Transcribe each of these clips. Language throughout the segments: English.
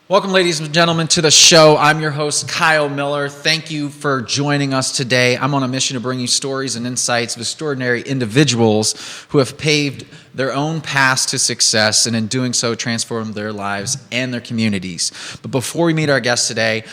Welcome, ladies and gentlemen, to the show. I'm your host, Kyle Miller. Thank you for joining us today. I'm on a mission to bring you stories and insights of extraordinary individuals who have paved their own paths to success and in doing so transformed their lives and their communities. But before we meet our guest today,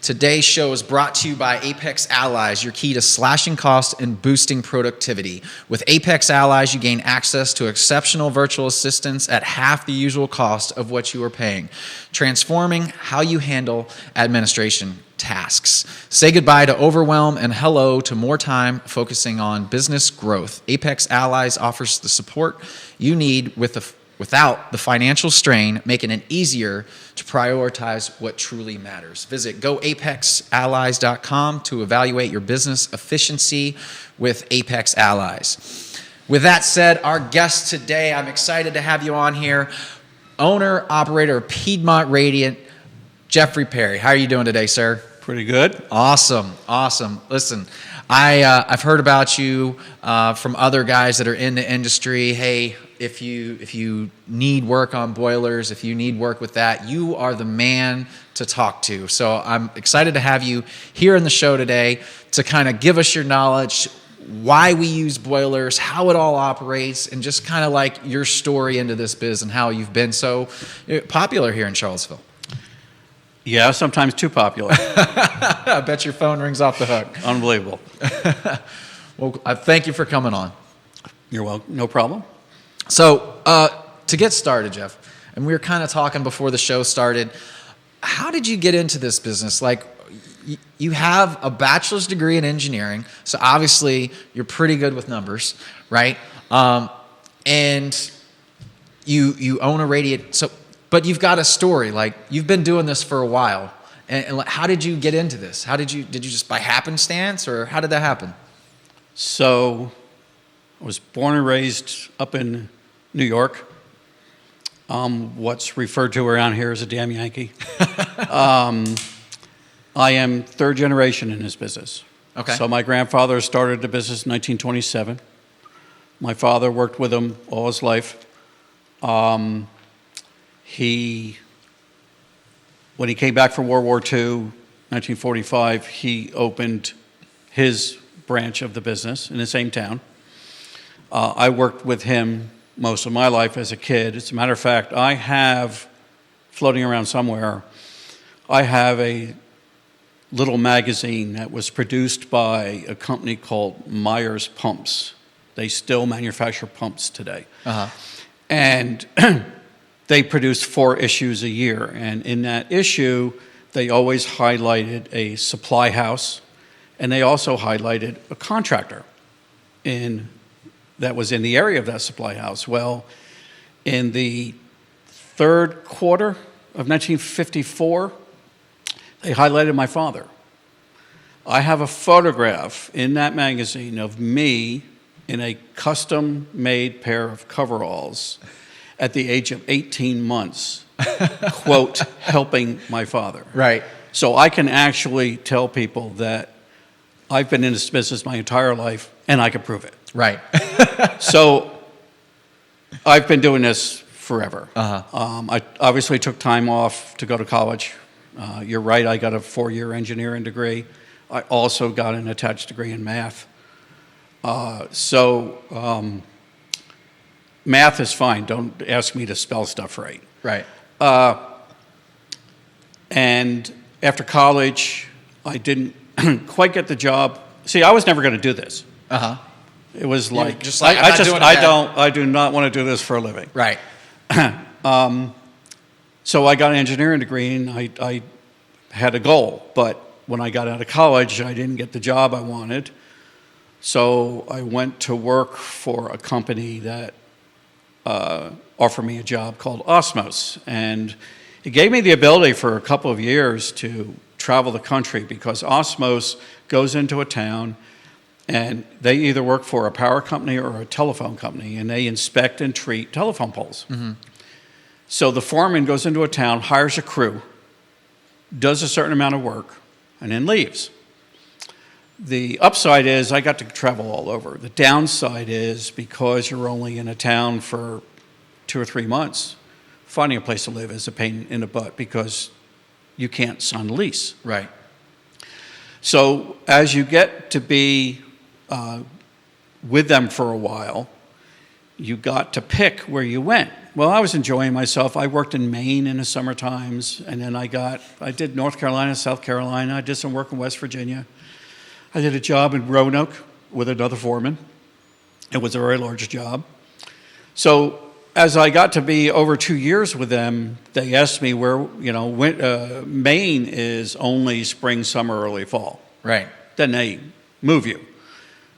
today's show is brought to you by Apex Allies, your key to slashing costs and boosting productivity. With Apex Allies, you gain access to exceptional virtual assistants at half the usual cost of what you are paying, transforming how you handle administration tasks. Say goodbye to overwhelm and hello to more time focusing on business growth. Apex Allies offers the support you need without the financial strain, making it easier to prioritize what truly matters. Visit goapexallies.com to evaluate your business efficiency with Apex Allies. With that said, our guest today, I'm excited to have you on here, owner, operator of Piedmont Radiant, Jeffrey Perry. How are you doing today, sir? Pretty good. Awesome. Listen, I've heard about you from other guys that are in the industry. Hey, if you need work on boilers, if you need work with that, you are the man to talk to. So I'm excited to have you here in the show today to kind of give us your knowledge, why we use boilers, how it all operates, and just kind of like your story into this biz and how you've been so popular here in Charlottesville. Yeah, sometimes too popular. I bet your phone rings off the hook. Unbelievable. Well, thank you for coming on. You're welcome. No problem. So, to get started, Jeff, and we were kind of talking before the show started, how did you get into this business? Like, you have a bachelor's degree in engineering, so obviously you're pretty good with numbers, right? And you own a radiant, but you've got a story. Like, you've been doing this for a while. And how did you get into this? Did you just by happenstance, or how did that happen? So, I was born and raised up in New York. What's referred to around here as a damn Yankee. I am third generation in this business. Okay. So my grandfather started the business in 1927. My father worked with him all his life. When he came back from World War II, 1945, he opened his branch of the business in the same town. I worked with him most of my life as a kid. As a matter of fact, I have, floating around somewhere, I have a little magazine that was produced by a company called Myers Pumps. They still manufacture pumps today. Uh-huh. And they produced 4 issues a year. And in that issue, they always highlighted a supply house, and they also highlighted a contractor that was in the area of that supply house. Well, in the third quarter of 1954, they highlighted my father. I have a photograph in that magazine of me in a custom-made pair of coveralls at the age of 18 months, quote, helping my father. Right. So I can actually tell people that I've been in this business my entire life, and I can prove it. Right. So I've been doing this forever. Uh-huh. I obviously took time off to go to college. You're right, I got a 4-year engineering degree. I also got an attached degree in math. Math is fine. Don't ask me to spell stuff right. Right. And after college, I didn't quite get the job. See, I was never going to do this. Uh-huh. It was like, just like I do not want to do this for a living. Right. So I got an engineering degree, and I had a goal. But when I got out of college, I didn't get the job I wanted. So I went to work for a company that offered me a job called Osmos. And it gave me the ability for a couple of years to travel the country, because Osmos goes into a town and they either work for a power company or a telephone company, and they inspect and treat telephone poles. Mm-hmm. So the foreman goes into a town, hires a crew, does a certain amount of work, and then leaves. The upside is I got to travel all over. The downside is because you're only in a town for 2 or 3 months, finding a place to live is a pain in the butt because you can't sign a lease. Right. So as you get to be with them for a while, you got to pick where you went. Well, I was enjoying myself. I worked in Maine in the summer times, and then I did North Carolina, South Carolina. I did some work in West Virginia. I did a job in Roanoke with another foreman. It was a very large job. So as I got to be over 2 years with them, they asked me where, Maine is only spring, summer, early fall. Right. Then they move you.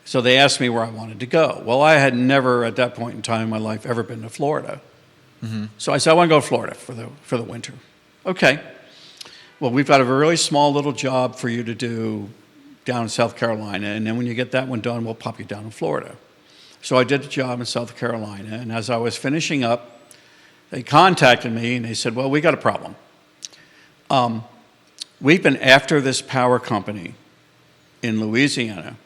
So they asked me where I wanted to go. Well, I had never at that point in time in my life ever been to Florida. Mm-hmm. So I said, I want to go to Florida for the winter. Okay. Well, we've got a really small little job for you to do down in South Carolina, and then when you get that one done, we'll pop you down in Florida. So I did the job in South Carolina, and as I was finishing up, they contacted me, and they said, well, we got a problem. We've been after this power company in Louisiana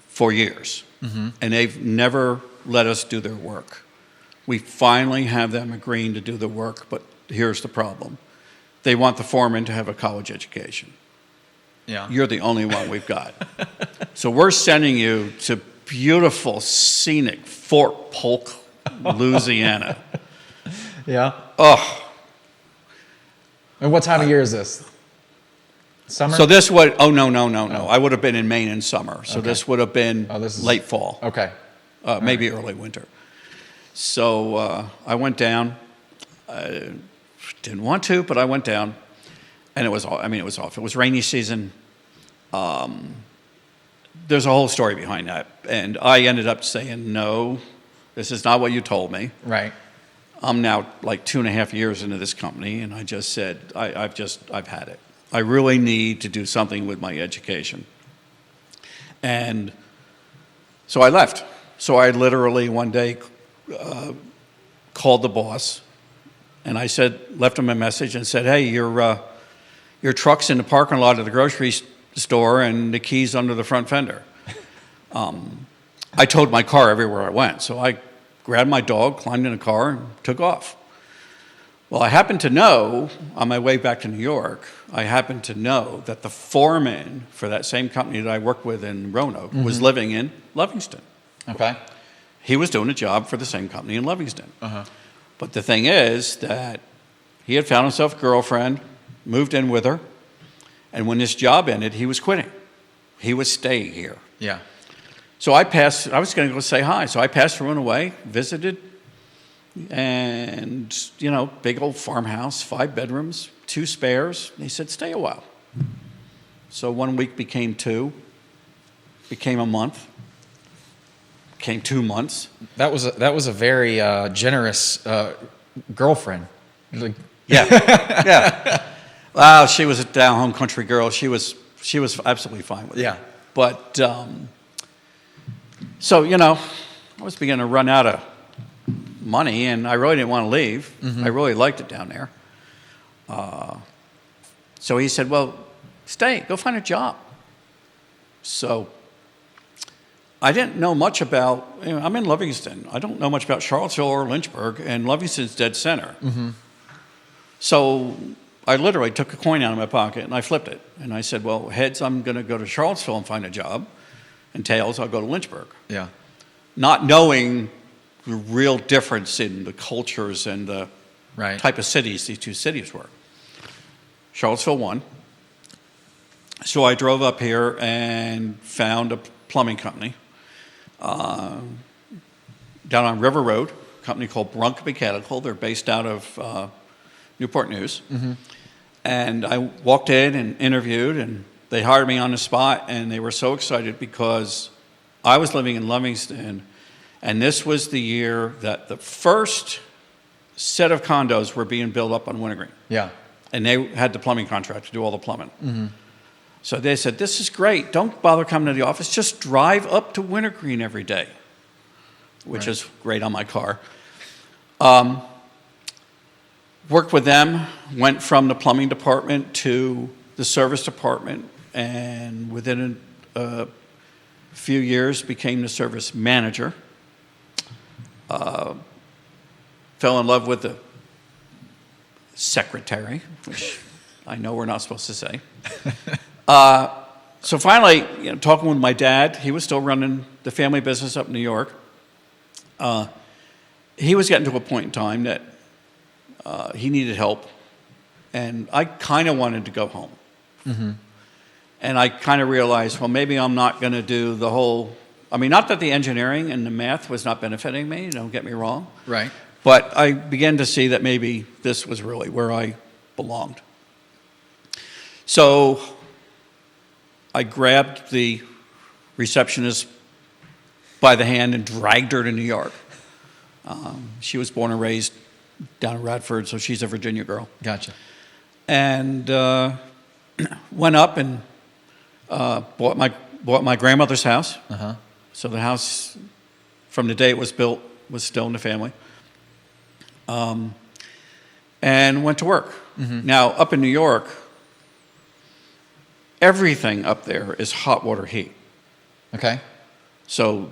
for years, mm-hmm. and they've never let us do their work. We finally have them agreeing to do the work, but here's the problem. They want the foreman to have a college education. Yeah. You're the only one we've got. So we're sending you to beautiful, scenic Fort Polk, Louisiana. Yeah. Oh. And what time of year is this? Summer? So this would, no. I would have been in Maine in summer. So Okay. this would have been this is- late fall. Okay. Maybe early winter. So I went down. I didn't want to, but I went down. And it was off. It was rainy season. There's a whole story behind that. And I ended up saying, no, this is not what you told me. Right. I'm now like 2.5 years into this company, and I just said, I've had it. I really need to do something with my education. And so I left. So I literally one day called the boss, and I left him a message and said, hey, your truck's in the parking lot of the grocery store and the key's under the front fender. I towed my car everywhere I went. So I grabbed my dog, climbed in a car, and took off. Well, I happened to know, on my way back to New York, that the foreman for that same company that I worked with in Roanoke mm-hmm. was living in Livingston. Okay. He was doing a job for the same company in Livingston. Uh-huh. But the thing is that he had found himself a girlfriend, moved in with her, and when this job ended, he was quitting. He would stay here. Yeah. So I was going to go say hi. So I passed through and away, visited, and, big old farmhouse, 5 bedrooms, 2 spares. And he said, stay a while. So 1 week became 2, became a month, became 2 months. That was a very generous girlfriend. Like, yeah. Well, she was a down-home country girl. She was absolutely fine with it. Yeah. But, so, I was beginning to run out of money, and I really didn't want to leave. Mm-hmm. I really liked it down there. So he said, well, stay. Go find a job. So I didn't know much about, I'm in Livingston. I don't know much about Charlottesville or Lynchburg, and Livingston's dead center. Mm-hmm. So I literally took a coin out of my pocket, and I flipped it. And I said, well, heads, I'm going to go to Charlottesville and find a job. And tails, I'll go to Lynchburg. Yeah. Not knowing the real difference in the cultures and the type of cities these two cities were. Charlottesville won. So I drove up here and found a plumbing company down on River Road, a company called Brunk Mechanical. They're based out of Newport News. Mm-hmm. And I walked in and interviewed, and they hired me on the spot, and they were so excited because I was living in Livingston, and this was the year that the first set of condos were being built up on Wintergreen. Yeah. And they had the plumbing contract to do all the plumbing. Mm-hmm. So they said, this is great. Don't bother coming to the office. Just drive up to Wintergreen every day, which is great on my car. Worked with them, went from the plumbing department to the service department, and within a few years became the service manager. Fell in love with the secretary, which I know we're not supposed to say. So finally, talking with my dad, he was still running the family business up in New York. He was getting to a point in time that he needed help, and I kind of wanted to go home. Mm-hmm. And I kind of realized, well, maybe I'm not going to do the whole. I mean, not that the engineering and the math was not benefiting me. Don't get me wrong. Right. But I began to see that maybe this was really where I belonged. So I grabbed the receptionist by the hand and dragged her to New York. She was born and raised down in Radford, so she's a Virginia girl. Gotcha. And went up and bought my grandmother's house. Uh-huh. So the house, from the day it was built, was still in the family. And went to work. Mm-hmm. Now, up in New York, everything up there is hot water heat. Okay. So,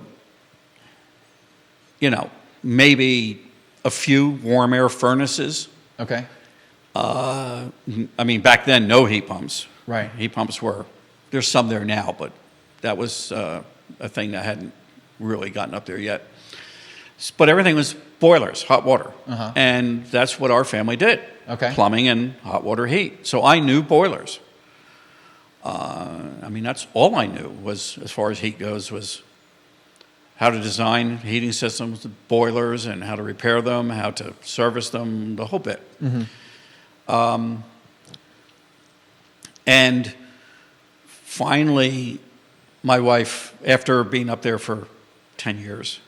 maybe a few warm air furnaces. Okay. I mean, back then, no heat pumps. Right. Heat pumps there's some there now, but that was a thing that hadn't really gotten up there yet. But everything was boilers, hot water. Uh-huh. And that's what our family did. Okay. Plumbing and hot water heat. So I knew boilers. That's all I knew was, as far as heat goes, was how to design heating systems, boilers, and how to repair them, how to service them, the whole bit. Mm-hmm. And finally, my wife, after being up there for 10 years,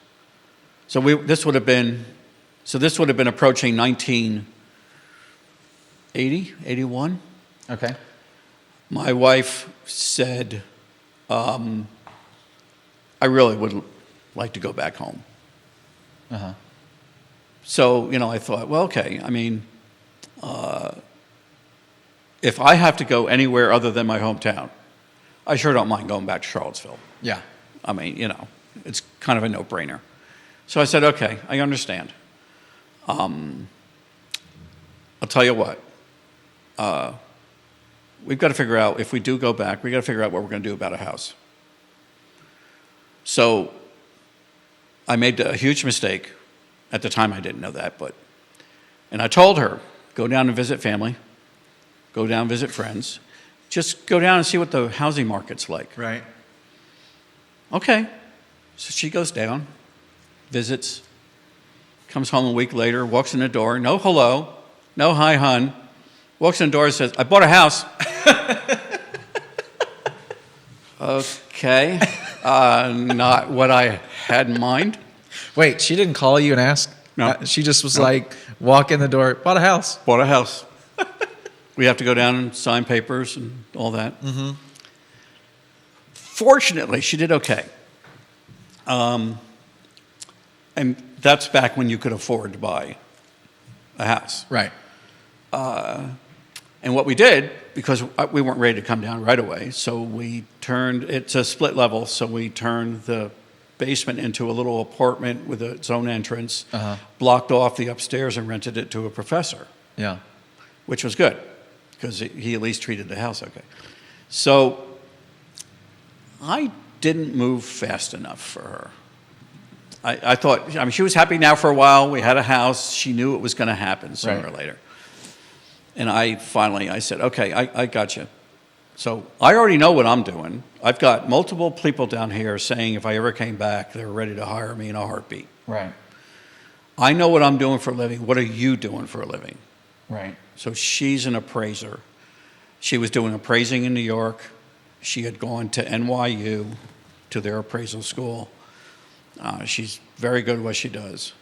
this would have been approaching 1980, 81. Okay. My wife said, I really would like to go back home. Uh-huh. So, I thought, well, okay, if I have to go anywhere other than my hometown, I sure don't mind going back to Charlottesville. Yeah. It's kind of a no-brainer. So I said, okay, I understand. I'll tell you what. We've got to figure out, if we do go back, we've got to figure out what we're going to do about a house. So I made a huge mistake. At the time, I didn't know that. And I told her, go down and visit family. Go down and visit friends. Just go down and see what the housing market's like. Right. Okay. So she goes down, visits, comes home a week later, walks in the door, no hello, no hi, hun. Walks in the door and says, I bought a house. Okay. Not what I had in mind. Wait, she didn't call you and ask? No. She just was like, walk in the door, bought a house. Bought a house. We have to go down and sign papers and all that. Mm-hmm. Fortunately, she did okay. And that's back when you could afford to buy a house. Right. And what we did, because we weren't ready to come down right away, so it's a split level, so we turned the basement into a little apartment with its own entrance, blocked off the upstairs and rented it to a professor. Yeah. Which was good, because he at least treated the house okay. So I didn't move fast enough for her. I thought, she was happy now for a while. We had a house. She knew it was going to happen sooner or later. And I said, okay, I got you. So I already know what I'm doing. I've got multiple people down here saying if I ever came back, they were ready to hire me in a heartbeat. Right. I know what I'm doing for a living. What are you doing for a living? Right. So she's an appraiser. She was doing appraising in New York. She had gone to NYU, to their appraisal school. She's very good at what she does.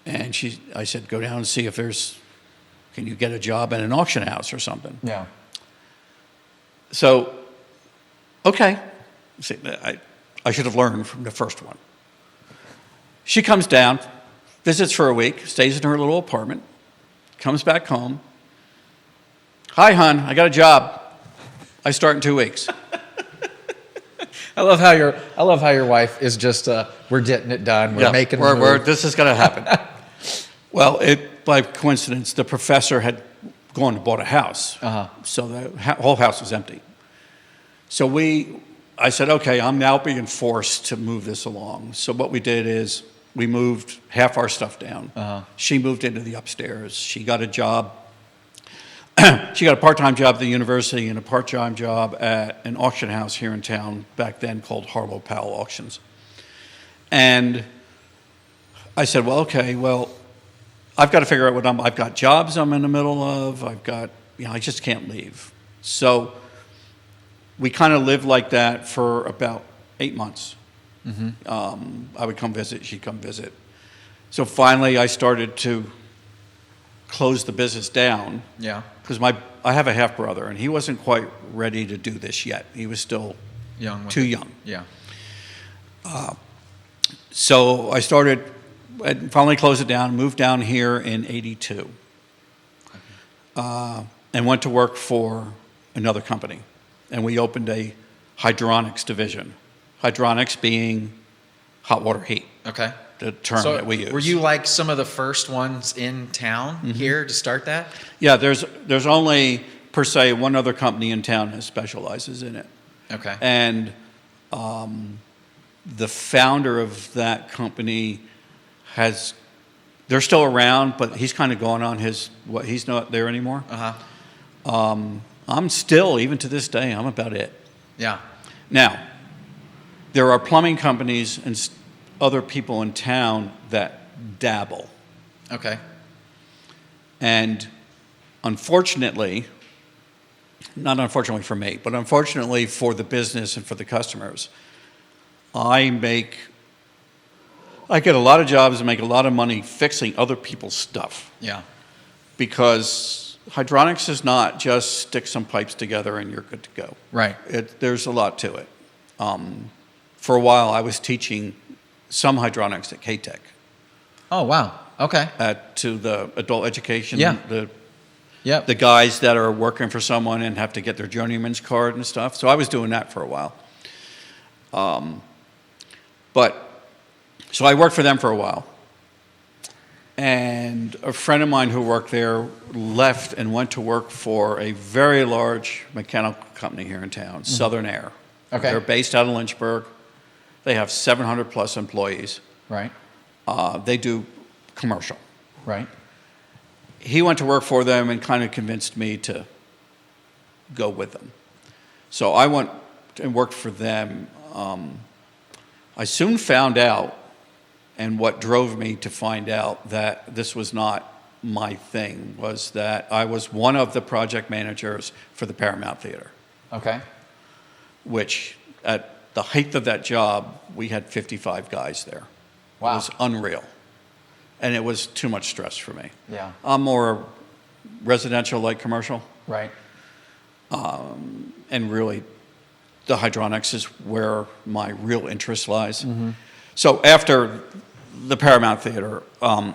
And I said, go down and see if can you get a job at an auction house or something? Yeah. So, okay. See, I should have learned from the first one. She comes down, visits for a week, stays in her little apartment, comes back home. Hi, hon, I got a job. I start in 2 weeks. I love how your wife is just we're getting it done. We're making the move. This is going to happen. Well, by coincidence, the professor had gone and bought a house. So the whole house was empty. So I said, okay, I'm now being forced to move this along. So what we did is we moved half our stuff down. She moved into the upstairs. She got a job. She got a part-time job at the university and a part-time job at an auction house here in town, back then called Harlow Powell Auctions. And I said, well, okay, I've got to figure out I've got jobs I'm in the middle of. I just can't leave. So we kind of lived like that for about 8 months. I would come visit, she'd come visit. So finally I started to close the business down. Yeah. Because I have a half brother, and he wasn't quite ready to do this yet. He was still too young. Yeah. So I finally closed it down, moved down here in '82, and went to work for another company. And we opened a hydronics division. Hydronics being hot water heat. Okay. The term that we use. Were you like some of the first ones in town here to start that? Yeah, there's only, per se, one other company in town that specializes in it. Okay. And the founder of that company they're still around, but he's kind of gone on he's not there anymore. I'm still, even to this day, I'm about it. Yeah. Now, there are plumbing companies and other people in town that dabble. Okay. And unfortunately, not unfortunately for me, but unfortunately for the business and for the customers, I get a lot of jobs and make a lot of money fixing other people's stuff. Yeah. Because hydronics is not just stick some pipes together and you're good to go. Right. There's a lot to it. For a while, I was teaching some hydronics at K-Tech. Oh, wow. Okay. To the adult education. Yeah. The guys that are working for someone and have to get their journeyman's card and stuff. So I was doing that for a while. So I worked for them for a while. And a friend of mine who worked there left and went to work for a very large mechanical company here in town, Southern Air. Okay. They're based out of Lynchburg. They have 700 plus employees. Right. They do commercial. Right. He went to work for them and kind of convinced me to go with them. So I went and worked for them. I soon found out, and what drove me to find out that this was not my thing, was that I was one of the project managers for the Paramount Theater. Okay. Which, at the height of that job, we had 55 guys there. Wow. It was unreal. And it was too much stress for me. Yeah. I'm more residential, like commercial. Right. And really, the hydronics is where my real interest lies. So after the Paramount Theater, I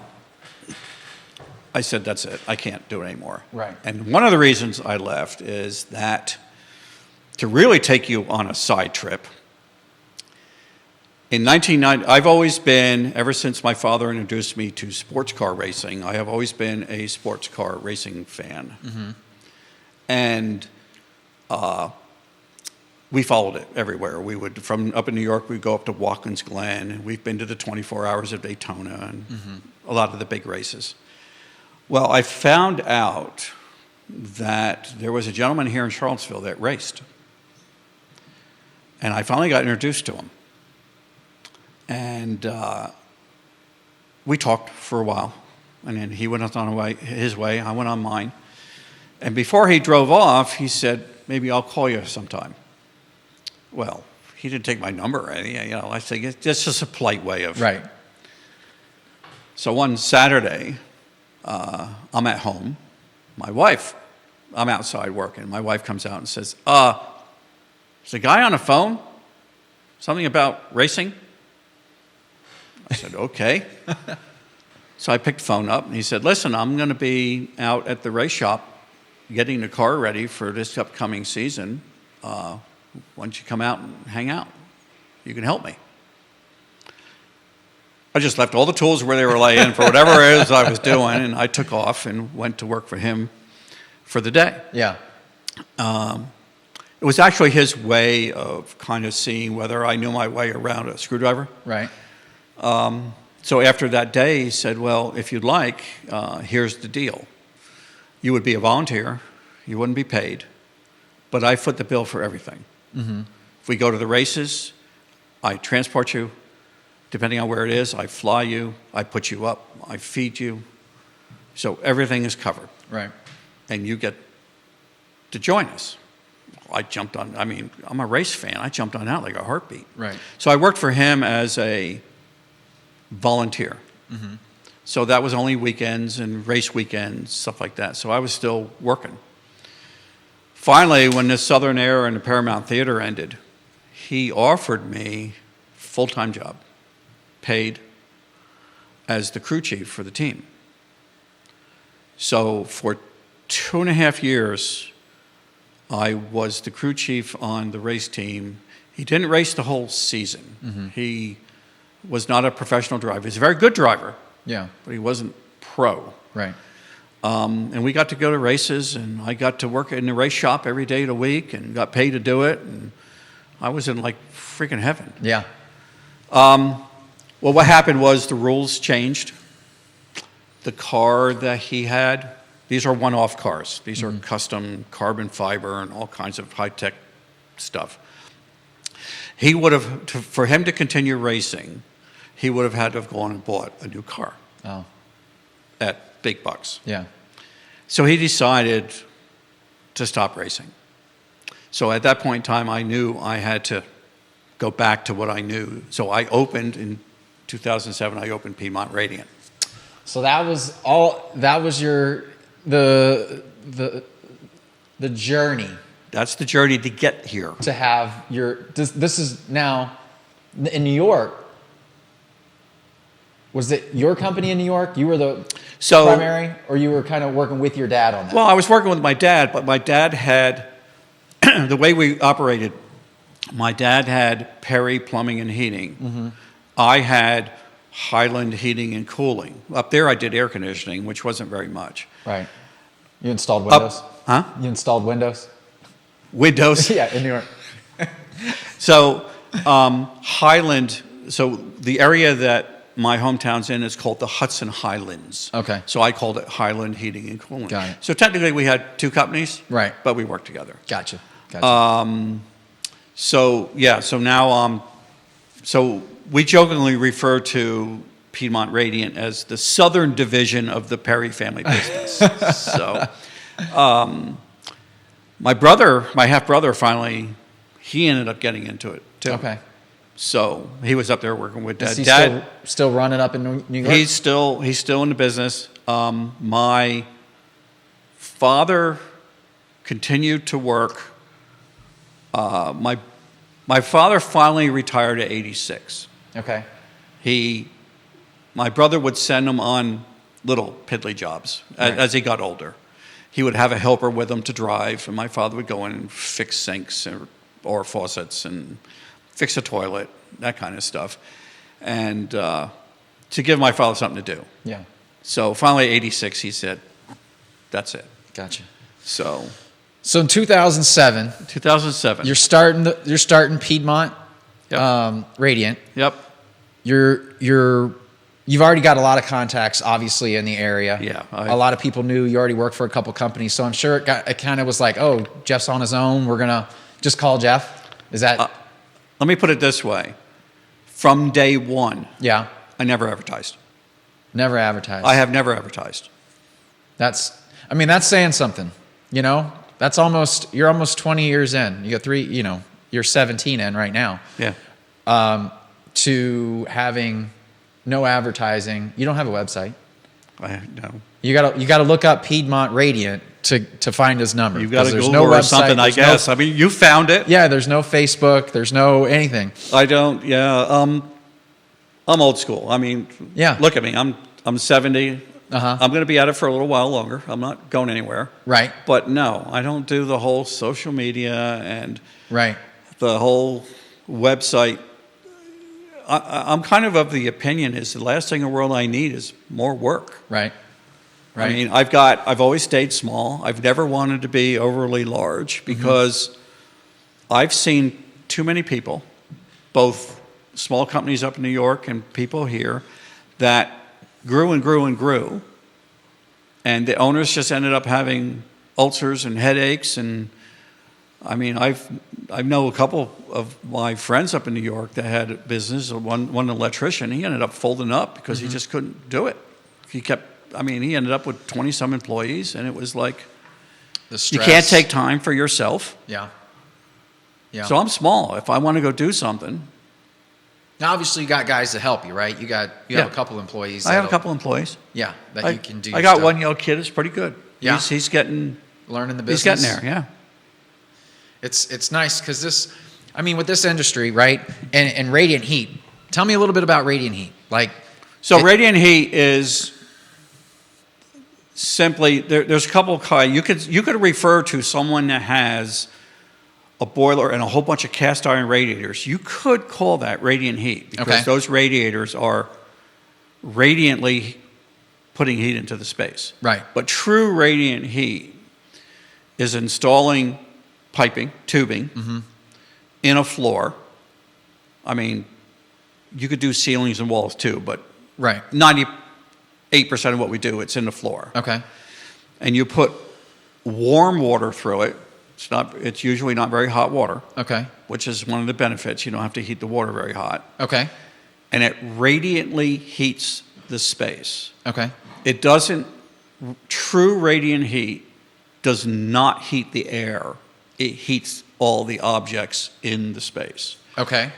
said, that's it. I can't do it anymore. Right. And one of the reasons I left is that, to really take you on a side trip, in 1990, I've always been, ever since my father introduced me to sports car racing, I have always been a sports car racing fan. And we followed it everywhere. We would, from up in New York, we'd go up to Watkins Glen, and we've been to the 24 Hours of Daytona and a lot of the big races. Well, I found out that there was a gentleman here in Charlottesville that raced. And I finally got introduced to him. And we talked for a while, and then he went on his way, I went on mine. And before he drove off, he said, maybe I'll call you sometime. Well, he didn't take my number or anything. I think it's just a polite way of... Right. So one Saturday, I'm at home. I'm outside working. My wife comes out and says, is the guy on the phone? Something about racing? I said, okay. So I picked the phone up, and he said, listen, I'm going to be out at the race shop getting the car ready for this upcoming season. Why don't you come out and hang out? You can help me. I just left all the tools where they were laying for whatever it is I was doing, and I took off and went to work for him for the day. Yeah. It was actually his way of kind of seeing whether I knew my way around a screwdriver. Right. So after that day, he said, well, if you'd like, here's the deal. You would be a volunteer. You wouldn't be paid. But I foot the bill for everything. Mm-hmm. If we go to the races, I transport you. Depending on where it is, I fly you. I put you up. I feed you. So everything is covered. Right. And you get to join us. I jumped on, I mean, I'm a race fan. I jumped on that like a heartbeat. Right. So I worked for him as a volunteer. Mm-hmm. So that was only weekends and race weekends, stuff like that. So I was still working. Finally, when the Southern Air and the Paramount Theater ended, he offered me a full-time job, paid as the crew chief for the team. So for 2.5 years, I was the crew chief on the race team. He didn't race the whole season. Mm-hmm. He was not a professional driver. He's a very good driver, Yeah. but he wasn't pro. Right. And we got to go to races, and I got to work in the race shop every day of the week and got paid to do it. And I was in like freaking heaven. Yeah. Well, what happened was the rules changed. The car that he had, these are one-off cars. These are custom carbon fiber and all kinds of high-tech stuff. He would have, for him to continue racing, he would have had to have gone and bought a new car Oh. at big bucks. Yeah. So he decided to stop racing. So at that point in time, I knew I had to go back to what I knew. So I opened in 2007, I opened Piedmont Radiant. So that was all. That was your the journey That's the journey to get here. to have your. This is now in New York. Was it your company in New York? You were the primary, or you were kind of working with your dad on that? Well, I was working with my dad, but my dad had the way we operated. My dad had Perry Plumbing and Heating. Mm-hmm. I had Highland Heating and Cooling. Up there, I did air conditioning, which wasn't very much. Right. You installed Windows. Huh? You installed Windows. Windows. Yeah, in New York. So Highland. So the area that my hometown's in is called the Hudson Highlands. Okay. So I called it Highland Heating and Cooling. Got it. So technically, we had two companies. Right. But we worked together. Gotcha. So yeah, so now, so we jokingly refer to Piedmont Radiant as the southern division of the Perry family business. So, my half brother, finally, he ended up getting into it too. Okay. So he was up there working with Dad. Is he still running up in New York? He's still in the business. My father continued to work. My father finally retired at 86. Okay. My brother would send him on little piddly jobs as he got older. He would have a helper with him to drive, and my father would go in and fix sinks or faucets and fix a toilet, that kind of stuff, and to give my father something to do. Yeah. So finally, at 86, he said, "That's it." Gotcha. So in 2007, 2007, you're starting Piedmont Yep. Radiant. Yep. You've already got a lot of contacts, obviously, in the area. Yeah, a lot of people knew you already worked for a couple companies, so I'm sure it kind of was like, oh, Jeff's on his own. We're gonna just call Jeff. Is that? Let me put it this way: from day one, Yeah. I never advertised. Never advertised. I have never advertised. That's saying something. You know, you're almost 20 years in. You got you're 17 in right now. Yeah. To having no advertising. You don't have a website. No. You gotta look up Piedmont Radiant to find his number. You've got to there's Google no or website, something, I guess. I mean, you found it. Yeah, there's no Facebook. There's no anything. I don't. Yeah. I'm old school. I mean, Yeah. Look at me. I'm 70. Uh-huh. I'm going to be at it for a little while longer. I'm not going anywhere. Right. But no, I don't do the whole social media and Right. the whole website. I'm kind of the opinion is the last thing in the world I need is more work. Right. I mean, I've always stayed small. I've never wanted to be overly large because I've seen too many people, both small companies up in New York and people here, that grew and grew and grew. And the owners just ended up having ulcers and headaches. And I mean, I know a couple of my friends up in New York that had a business. One electrician, he ended up folding up because he just couldn't do it. He ended up with 20-some employees, and it was like, The stress. you can't take time for yourself. Yeah. So I'm small. If I want to go do something. Now, obviously, you got guys to help you, right? You have a couple employees. I have a couple employees. Yeah, that you can do. I got one young kid that's pretty good. Yeah. He's getting learning the business. He's getting there. Yeah. It's nice because with this industry, right? And radiant heat. Tell me a little bit about radiant heat. Radiant heat is simply there's a couple of kinds. You could refer to someone that has a boiler and a whole bunch of cast iron radiators. You could call that radiant heat because those radiators are radiantly putting heat into the space. Right. But true radiant heat is installing piping, tubing, in a floor. I mean, you could do ceilings and walls too, but 98% of what we do, it's in the floor. Okay. And you put warm water through it. It's usually not very hot water. Okay. Which is one of the benefits. You don't have to heat the water very hot. Okay. And it radiantly heats the space. Okay. It doesn't, true radiant heat does not heat the air. It heats all the objects in the space. Okay.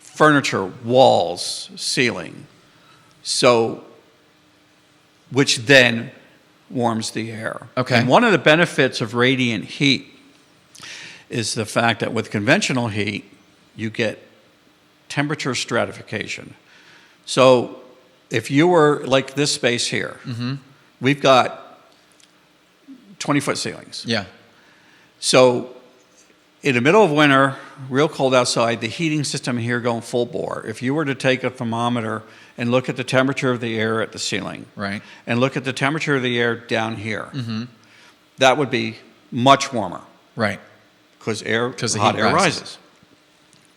Furniture, walls, ceiling. Which then warms the air. Okay. And one of the benefits of radiant heat is the fact that with conventional heat, you get temperature stratification. So if you were like this space here, we've got 20-foot ceilings. Yeah. So in the middle of winter, real cold outside, the heating system here going full bore. If you were to take a thermometer and look at the temperature of the air at the ceiling, and look at the temperature of the air down here, that would be much warmer. Right. Because hot air rises.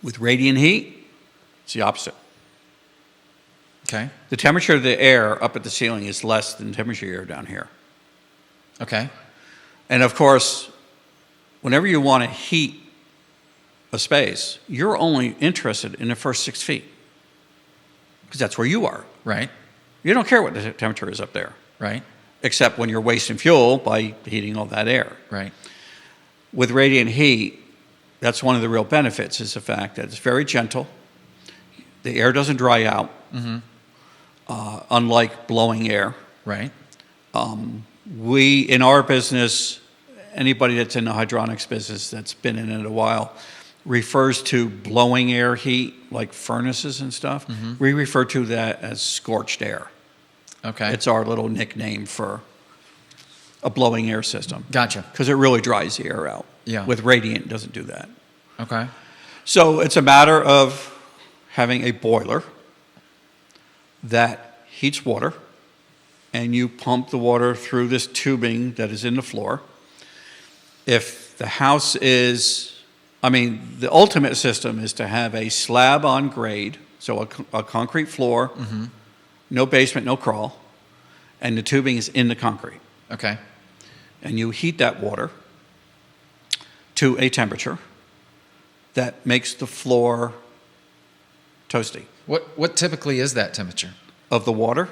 With radiant heat, it's the opposite. Okay. The temperature of the air up at the ceiling is less than the temperature of the air down here. Okay. And of course, whenever you want to heat a space, you're only interested in the first 6 feet. Because that's where you are. Right. You don't care what the temperature is up there. Right. Except when you're wasting fuel by heating all that air. Right. With radiant heat, that's one of the real benefits is the fact that it's very gentle. The air doesn't dry out, unlike blowing air. Right. In our business, anybody that's in the hydronics business that's been in it a while refers to blowing air heat, like furnaces and stuff. We refer to that as scorched air. Okay. It's our little nickname for a blowing air system. Gotcha. Because it really dries the air out. Yeah. With radiant, it doesn't do that. Okay. So it's a matter of having a boiler that heats water, and you pump the water through this tubing that is in the floor. If the house is, the ultimate system is to have a slab on grade, so a concrete floor, no basement, no crawl, and the tubing is in the concrete. Okay. And you heat that water to a temperature that makes the floor toasty. What typically is that temperature? Of the water?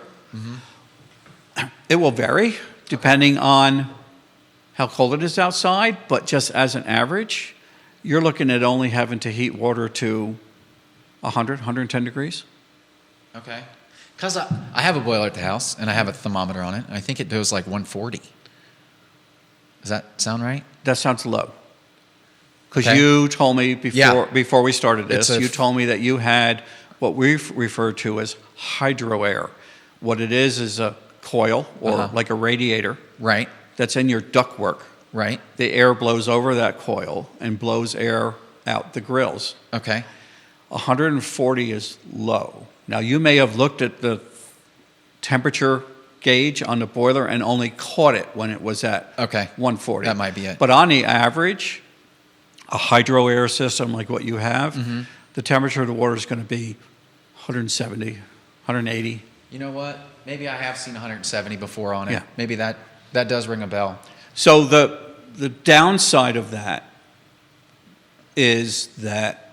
It will vary depending on how cold it is outside, but just as an average, you're looking at only having to heat water to 100, 110 degrees. Okay. Because I have a boiler at the house, and I have a thermometer on it, and I think it goes like 140. Does that sound right? That sounds low. Because you told me before we started this, you told me that you had what we refer to as hydro air. What it is a coil or like a radiator. Right. That's in your ductwork. Right. The air blows over that coil and blows air out the grills. Okay. 140 is low. Now, you may have looked at the temperature gauge on the boiler and only caught it when it was at 140. That might be it. But on the average, a hydro air system like what you have, the temperature of the water is going to be 170, 180. You know what? Maybe I have seen 170 before on it. Yeah. Maybe that does ring a bell. So the downside of that is that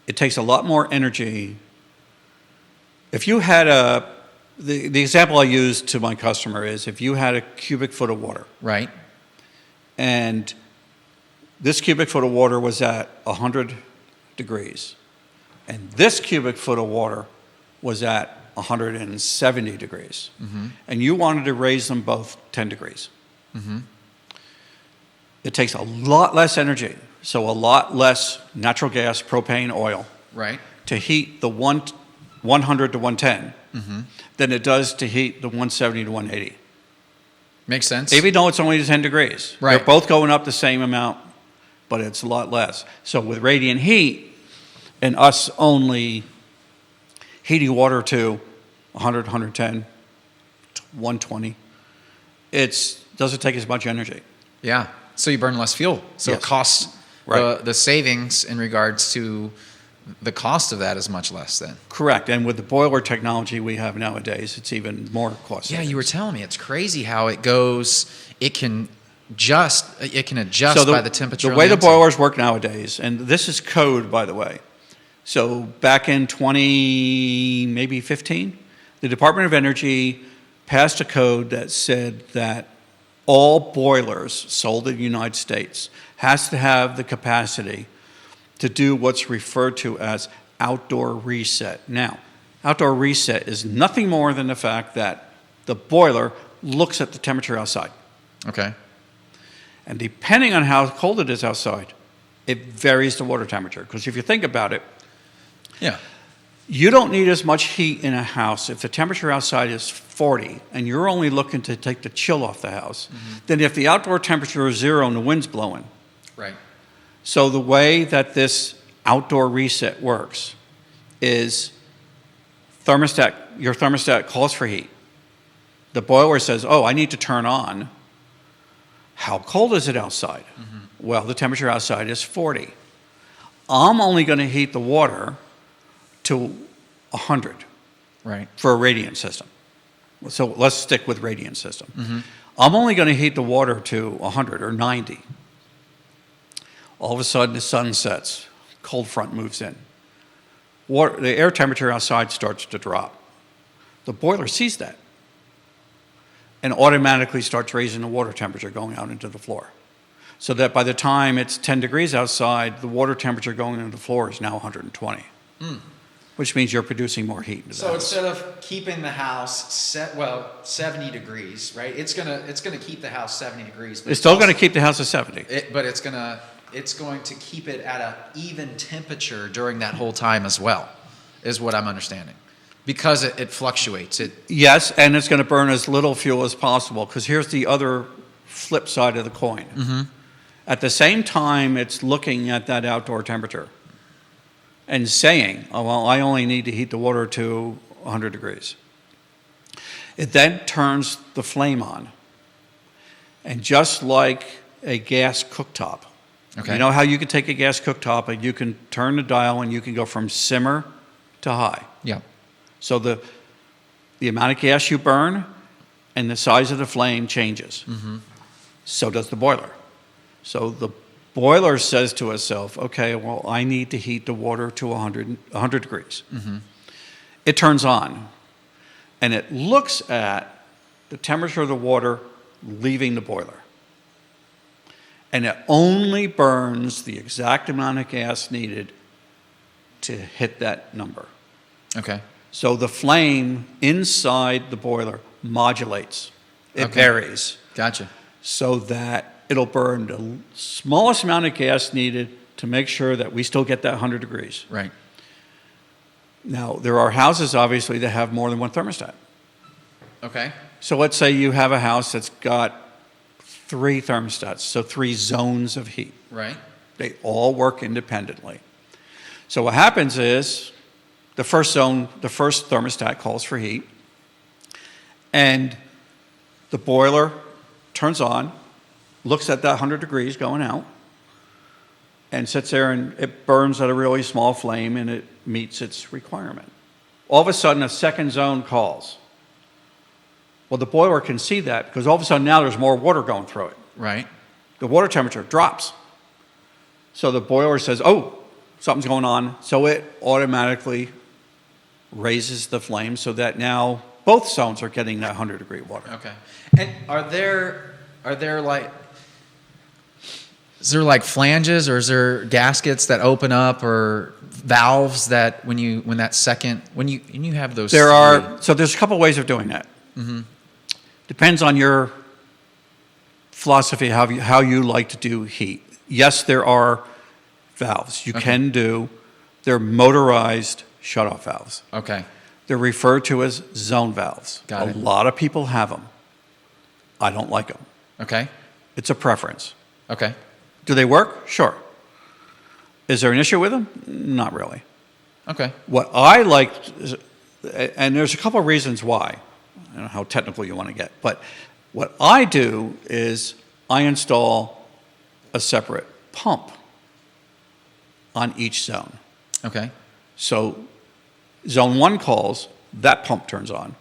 it takes a lot more energy. If you had the example I use to my customer is if you had a cubic foot of water. Right. And this cubic foot of water was at 100 degrees. And this cubic foot of water was at 170 degrees. And you wanted to raise them both 10 degrees. It takes a lot less energy, so a lot less natural gas, propane, oil, Right. to heat the 100 to 110 than it does to heat the 170 to 180. Makes sense. Even though it's only 10 degrees. Right. They're both going up the same amount, but it's a lot less. So with radiant heat and us only heating water to 100, 110, 120, it doesn't take as much energy. Yeah. So you burn less fuel. So Yes. it costs Right. the savings in regards to the cost of that is much less then. Correct. And with the boiler technology we have nowadays, it's even more costly. Yeah, you were telling me it's crazy how it goes. It can adjust So by the temperature. The on way the inside. boilers work nowadays, and this is code, by the way. So back in maybe 15, the Department of Energy passed a code that said that all boilers sold in the United States has to have the capacity to do what's referred to as outdoor reset. Now, outdoor reset is nothing more than the fact that the boiler looks at the temperature outside. Okay. And depending on how cold it is outside, it varies the water temperature. Because if you think about it, Yeah. you don't need as much heat in a house if the temperature outside is 40 and you're only looking to take the chill off the house than if the outdoor temperature is 0 and the wind's blowing. Right. So the way that this outdoor reset works is your thermostat calls for heat. The boiler says, oh, I need to turn on. How cold is it outside? Well, the temperature outside is 40. I'm only going to heat the water to 100 Right. for a radiant system. So let's stick with radiant system. I'm only going to heat the water to 100 or 90. All of a sudden, the sun sets, cold front moves in. The air temperature outside starts to drop. The boiler sees that and automatically starts raising the water temperature going out into the floor. So that by the time it's 10 degrees outside, the water temperature going into the floor is now 120, which means you're producing more heat into the So house. instead of keeping the house 70 degrees, right? It's gonna keep the house 70 degrees. But It's still going to keep the house at 70. But it's going to keep it at an even temperature during that whole time as well, is what I'm understanding, because it fluctuates. Yes, and it's going to burn as little fuel as possible, because here's the other flip side of the coin. At the same time, it's looking at that outdoor temperature and saying, oh, well, I only need to heat the water to 100 degrees. It then turns the flame on. And just like a gas cooktop, Okay. you know how you can take a gas cooktop and you can turn the dial and you can go from simmer to high. Yeah. So the amount of gas you burn and the size of the flame changes. So does the boiler. So the boiler says to itself, okay, well, I need to heat the water to 100 degrees. It turns on, and it looks at the temperature of the water leaving the boiler. And it only burns the exact amount of gas needed to hit that number. Okay. So the flame inside the boiler modulates. It Okay. varies Gotcha. so that it'll burn the smallest amount of gas needed to make sure that we still get that 100 degrees. Right. Now, there are houses, obviously, that have more than one thermostat. Okay. So let's say you have a house that's got 3 thermostats, so 3 zones of heat. Right. They all work independently. So what happens is the first thermostat calls for heat, and the boiler turns on, looks at that 100 degrees going out, and sits there, and it burns at a really small flame, and it meets its requirement. All of a sudden, a second zone calls. Well, the boiler can see that because all of a sudden now there's more water going through it. Right. The water temperature drops. So the boiler says, oh, something's going on. So it automatically raises the flame so that now both zones are getting that 100-degree water. Okay. And are there like, is there like flanges, or is there gaskets that open up, or valves that when you have those? So there's a couple ways of doing that. Mm-hmm. Depends on your philosophy, how you like to do heat. Yes, there are valves you can do. They're motorized shutoff valves. Okay. They're referred to as zone valves. Got it. A lot of people have them. I don't like them. Okay. It's a preference. Okay. Do they work? Sure. Is there an issue with them? Not really. Okay. What I like, and there's a couple of reasons why. I don't know how technical you want to get, but what I do is I install a separate pump on each zone. Okay. So zone 1 calls, that pump turns on.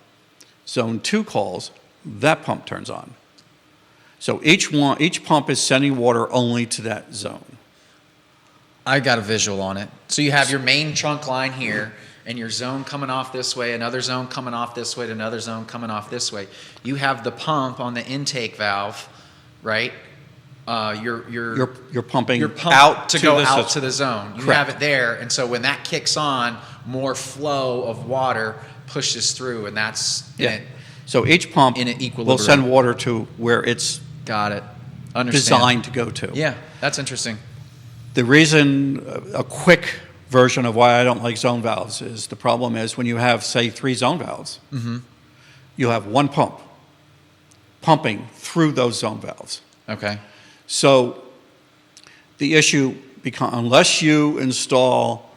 Zone 2 calls, that pump turns on. So each pump is sending water only to that zone. I got a visual on it. So you have your main trunk line here, and your zone coming off this way, another zone coming off this way, and another zone coming off this way. You have the pump on the intake valve, right? You're pumping out to go the out system. to the zone. You Correct. have it there, and so when that kicks on, more flow of water pushes through, and that's So each pump in an equilibrium. will send water to where it's Got it. Understand. designed to go to. Yeah, that's interesting. The reason, a quick version of why I don't like zone valves is the problem is when you have, say, 3 zone valves, you have one pump pumping through those zone valves. Okay. So the issue becomes, unless you install,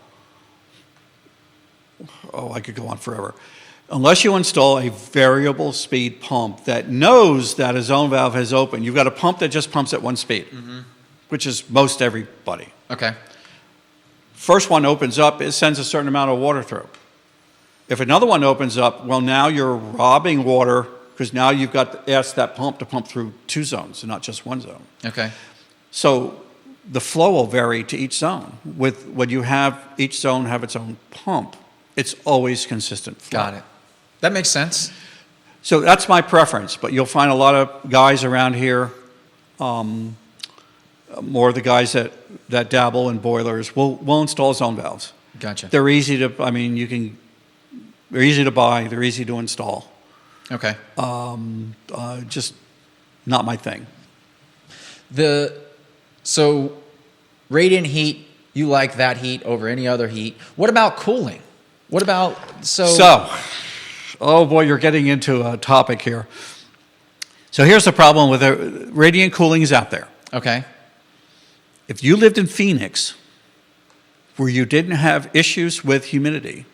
I could go on forever. Unless you install a variable speed pump that knows that a zone valve has opened, you've got a pump that just pumps at one speed, which is most everybody. Okay. First one opens up, it sends a certain amount of water through. If another one opens up, well, now you're robbing water because now you've got to ask that pump to pump through 2 zones and not just 1 zone. Okay. So the flow will vary to each zone. When you have each zone have its own pump, it's always consistent flow. Got it. That makes sense. So that's my preference, but you'll find a lot of guys around here, more of the guys that dabble in boilers will install zone valves. Gotcha. They're easy to, they're easy to buy, they're easy to install. Okay. Just not my thing. So radiant heat, you like that heat over any other heat. What about cooling? What about oh boy, you're getting into a topic here. So here's the problem with radiant cooling is out there. Okay. If you lived in Phoenix, where you didn't have issues with humidity,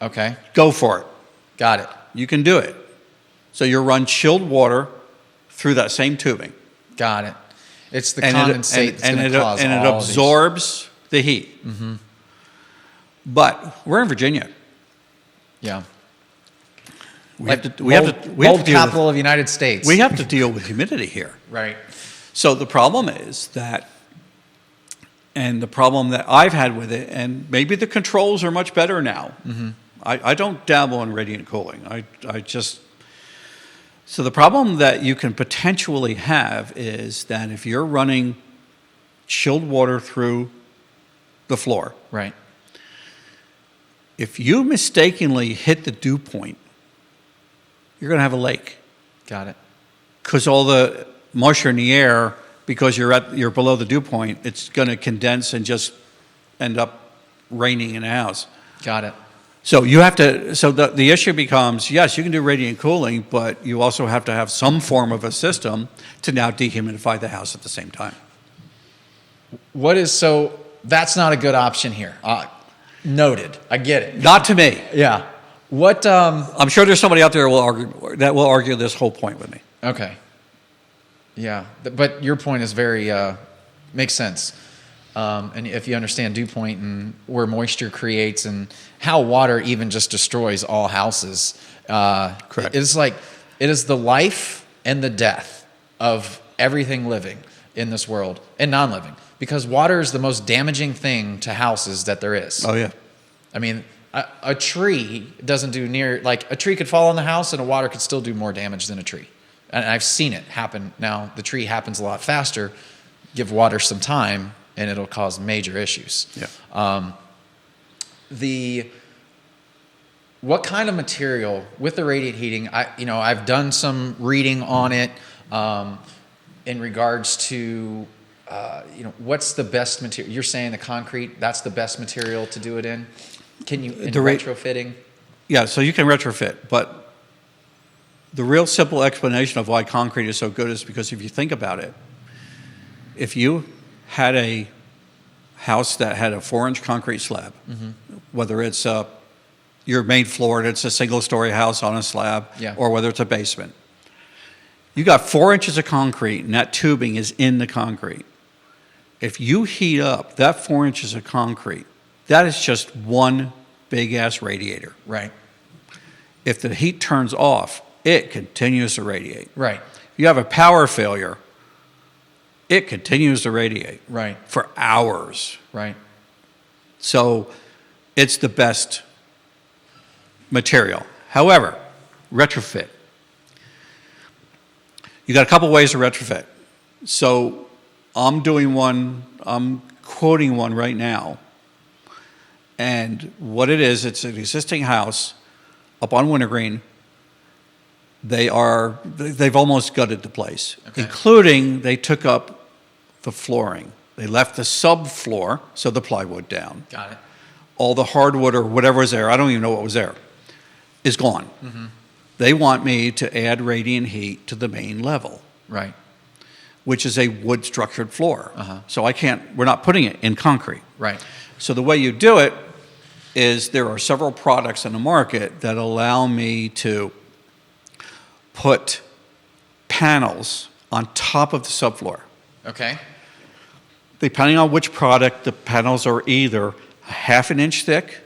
Okay. go for it. Got it. You can do it. So you run chilled water through that same tubing. Got it. It's the condensate that's going to cause and it all of these. absorbs the heat. Mm-hmm. But we're in Virginia. Yeah. We have to deal capital of the United States. We have to deal with humidity here. Right. So the problem is that, and the problem that I've had with it, and maybe the controls are much better now. Mm-hmm. I don't dabble in radiant cooling. So the problem that you can potentially have is that if you're running chilled water through the floor, Right. if you mistakenly hit the dew point, you're going to have a lake. Got it. Because all the moisture in the air, because you're below the dew point, it's going to condense and just end up raining in a house. Got it. So you have to. So the issue becomes: yes, you can do radiant cooling, but you also have to have some form of a system to now dehumidify the house at the same time. that's not a good option here. Noted. I get it. Not to me. Yeah. What? I'm sure there's somebody out there that will argue this whole point with me. Okay. Yeah, but your point is very makes sense. And if you understand dew point and where moisture creates and how water even just destroys all houses, Correct. It is the life and the death of everything living in this world and non-living, because water is the most damaging thing to houses that there is. Oh yeah. I mean, a tree doesn't do near, like a tree could fall on the house and a water could still do more damage than a tree. And I've seen it happen. Now, the tree happens a lot faster. Give water some time and it'll cause major issues. Yeah. What kind of material with the radiant heating? I've done some reading on it in regards to what's the best material. You're saying the concrete, that's the best material to do it in. Can you retrofitting? Yeah, so you can retrofit, but the real simple explanation of why concrete is so good is because if you think about it, if you had a house that had a 4-inch concrete slab, whether it's your main floor and it's a single-story house on a slab, or whether it's a basement, you got 4 inches of concrete and that tubing is in the concrete. If you heat up that 4 inches of concrete, that is just one big-ass radiator. Right. If the heat turns off, it continues to radiate. Right. If you have a power failure, it continues to radiate. Right. For hours. Right. So it's the best material. However, retrofit. You got a couple ways to retrofit. So I'm quoting one right now. And what it is, it's an existing house up on Wintergreen. They've almost gutted the place, including they took up the flooring. They left the subfloor, so the plywood down. Got it. All the hardwood or whatever was there, I don't even know what was there, is gone. They want me to add radiant heat to the main level. Right. Which is a wood structured floor. So we're not putting it in concrete. Right. So the way you do it is there are several products in the market that allow me to put panels on top of the subfloor. Okay. Depending on which product, the panels are either 1/2 an inch thick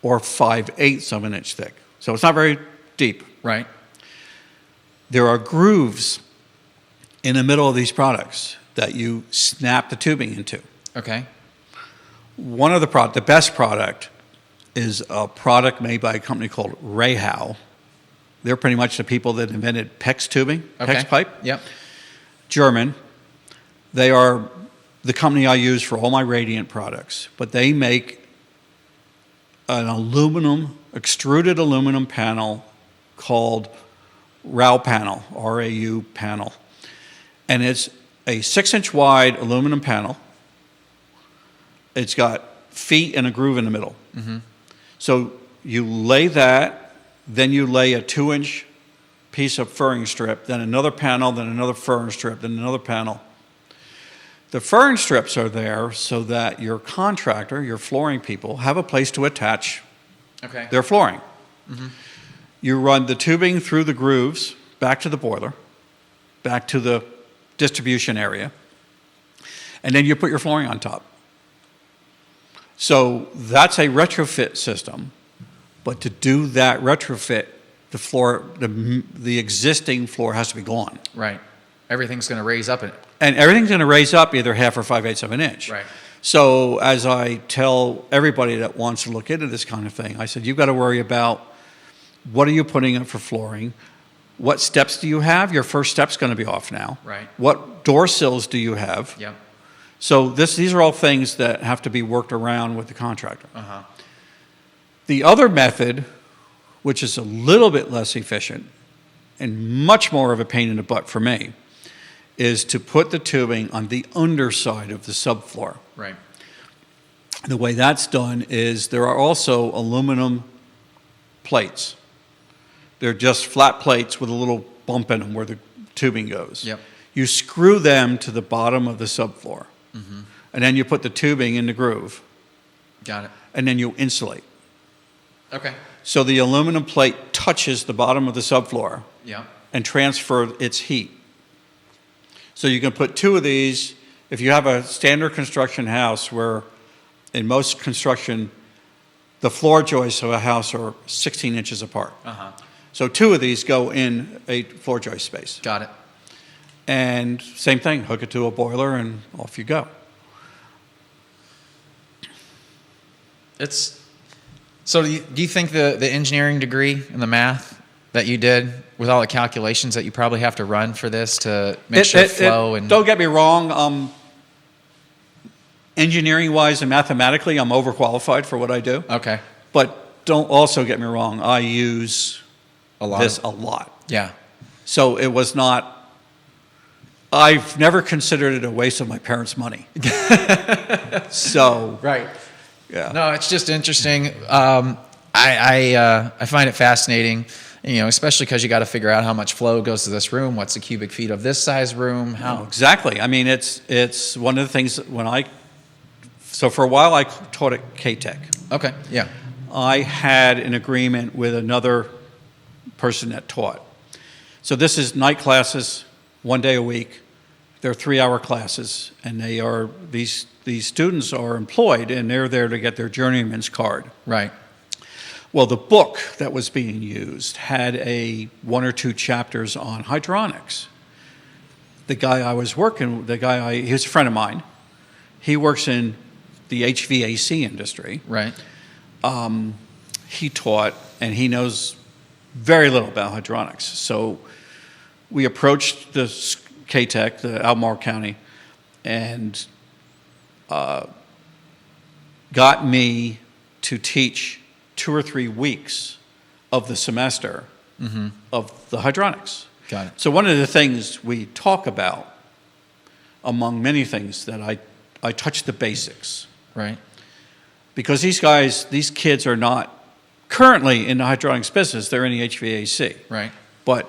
or 5/8 of an inch thick. So it's not very deep. Right. There are grooves in the middle of these products that you snap the tubing into. Okay. One of the best product is a product made by a company called Rayhow. They're pretty much the people that invented PEX tubing, PEX pipe. Yep. German. They are the company I use for all my radiant products, but they make an extruded aluminum panel called RAU panel, R-A-U panel. And it's a 6-inch wide aluminum panel. It's got feet and a groove in the middle. So you lay that, then you lay a 2-inch piece of furring strip, then another panel, then another furring strip, then another panel. The furring strips are there so that your contractor, your flooring people, have a place to attach their flooring. You run the tubing through the grooves, back to the boiler, back to the distribution area, and then you put your flooring on top. So that's a retrofit system, but to do that retrofit, the existing floor has to be gone. Right. Everything's going to raise up in it. And everything's going to raise up either 1/2 or 5/8 of an inch. Right. So as I tell everybody that wants to look into this kind of thing, I said, you've got to worry about what are you putting up for flooring? What steps do you have? Your first step's going to be off now. Right. What door sills do you have? Yep. So these are all things that have to be worked around with the contractor. The other method, which is a little bit less efficient and much more of a pain in the butt for me, is to put the tubing on the underside of the subfloor. Right. The way that's done is there are also aluminum plates. They're just flat plates with a little bump in them where the tubing goes. Yep. You screw them to the bottom of the subfloor. and then you put the tubing in the groove, Got it. and then you insulate. Okay. So the aluminum plate touches the bottom of the subfloor Yeah. and transfer its heat. So you can put 2 of these. If you have a standard construction house where in most construction, the floor joists of a house are 16 inches apart. Uh-huh. So 2 of these go in a floor joist space. Got it. And same thing, hook it to a boiler and off you go. So do you think the engineering degree and the math that you did with all the calculations that you probably have to run for this to make sure flow and... Don't get me wrong, engineering-wise and mathematically, I'm overqualified for what I do. Okay. But don't also get me wrong, I use this a lot. Yeah. So it was not... I've never considered it a waste of my parents' money. So... Right. Yeah. No, it's just interesting. I find it fascinating, especially because you got to figure out how much flow goes to this room. What's the cubic feet of this size room? How exactly. I mean, it's one of the things so for a while I taught at K-Tech. Okay. Yeah. I had an agreement with another person that taught. So this is night classes, 1 day a week. They're 3-hour classes, and these students are employed, and they're there to get their journeyman's card. Right. Well, the book that was being used had 1 or 2 chapters on hydronics. The guy I was working with, he was a friend of mine. He works in the HVAC industry. Right. He taught, and he knows very little about hydronics. So we approached the K-Tech, the Albemarle County, and got me to teach 2 or 3 weeks of the semester of the hydronics. Got it. So one of the things we talk about, among many things, that I touch the basics. Right. Because these kids are not currently in the hydronics business, they're in the HVAC. Right. But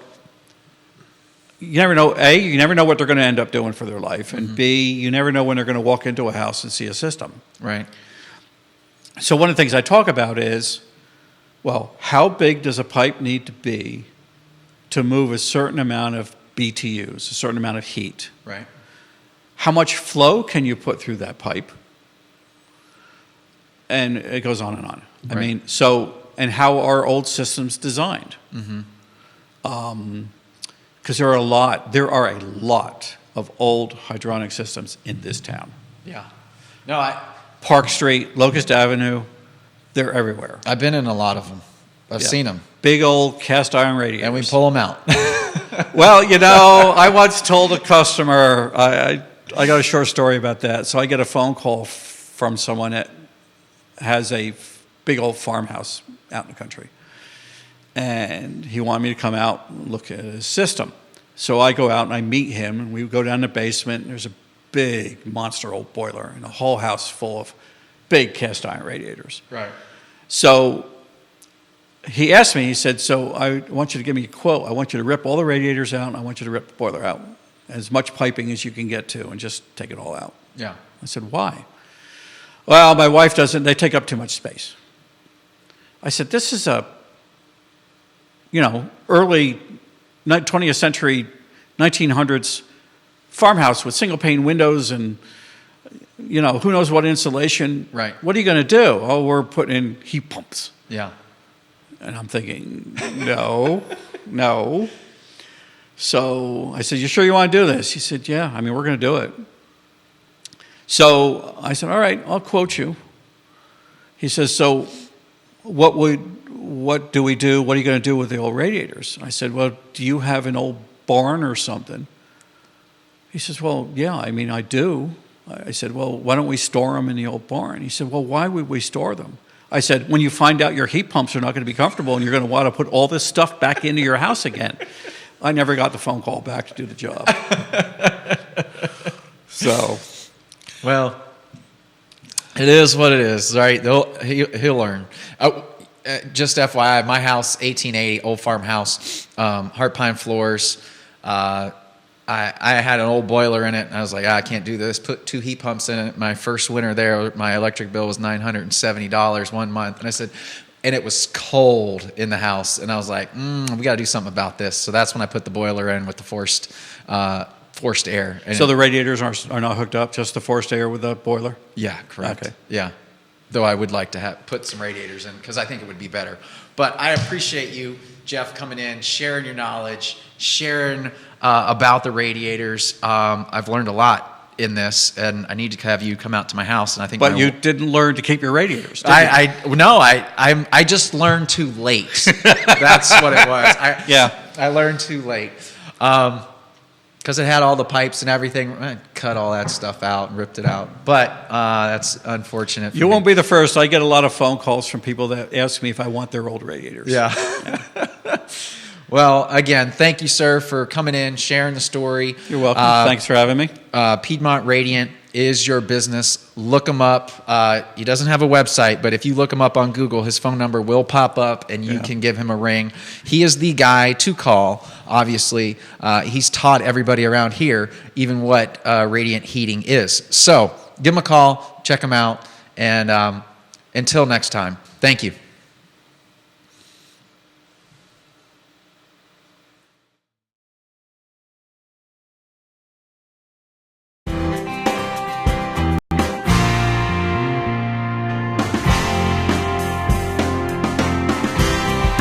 you never know, A, you never know what they're going to end up doing for their life, and B, you never know when they're going to walk into a house and see a system. Right. So one of the things I talk about is, well, how big does a pipe need to be to move a certain amount of BTUs, a certain amount of heat? Right. How much flow can you put through that pipe? And it goes on and on. I Right. mean, and how are old systems designed? Because there are a lot of old hydronic systems in this town. Yeah. No, Park Street, Locust Avenue, they're everywhere. I've been in a lot of them. I've seen them. Big old cast iron radiators. And we pull them out. Well, I once told a customer, I got a short story about that. So I get a phone call from someone that has a big old farmhouse out in the country. And he wanted me to come out and look at his system. So I go out and I meet him, and we go down the basement, and there's a big monster old boiler and a whole house full of big cast iron radiators. Right. So he asked me, he said, so I want you to give me a quote. I want you to rip all the radiators out, and I want you to rip the boiler out. As much piping as you can get to, and just take it all out. Yeah. I said, why? Well, my wife doesn't, they take up too much space. I said, this is a, early 20th century, 1900s farmhouse with single pane windows and, who knows what insulation. Right. What are you going to do? Oh, we're putting in heat pumps. Yeah. And I'm thinking, no. So I said, you sure you want to do this? He said, yeah, we're going to do it. So I said, all right, I'll quote you. He says, so what do we do? What are you going to do with the old radiators? I said, well, do you have an old barn or something? He says, well, yeah, I do. I said, well, why don't we store them in the old barn? He said, well, why would we store them? I said, when you find out your heat pumps are not going to be comfortable and you're going to want to put all this stuff back into your house again. I never got the phone call back to do the job. So, well, it is what it is, right? He'll learn. Just FYI, my house, 1880, old farmhouse, heart pine floors, I had an old boiler in it, and I was like, I can't do this. Put 2 heat pumps in it. My first winter there, my electric bill was $970 one month. And I said, and it was cold in the house. And I was like, we got to do something about this. So that's when I put the boiler in with the forced air. And So the radiators are not hooked up, just the forced air with the boiler? Yeah, correct. Okay. Yeah. Though I would like to put some radiators in because I think it would be better. But I appreciate you, Jeff, coming in, sharing your knowledge, sharing about the radiators. I've learned a lot in this, and I need to have you come out to my house. And I think, But you didn't learn to keep your radiators, did you? I just learned too late. That's what it was. I learned too late. Because it had all the pipes and everything. I cut all that stuff out and ripped it out. But that's unfortunate. You won't be the first. I get a lot of phone calls from people that ask me if I want their old radiators. Yeah. Well, again, thank you, sir, for coming in, sharing the story. You're welcome. Thanks for having me. Piedmont Radiant is your business. Look him up. He doesn't have a website, but if you look him up on Google, his phone number will pop up, and you can give him a ring. He is the guy to call, obviously. He's taught everybody around here even what radiant heating is. So give him a call, check him out, and until next time, thank you.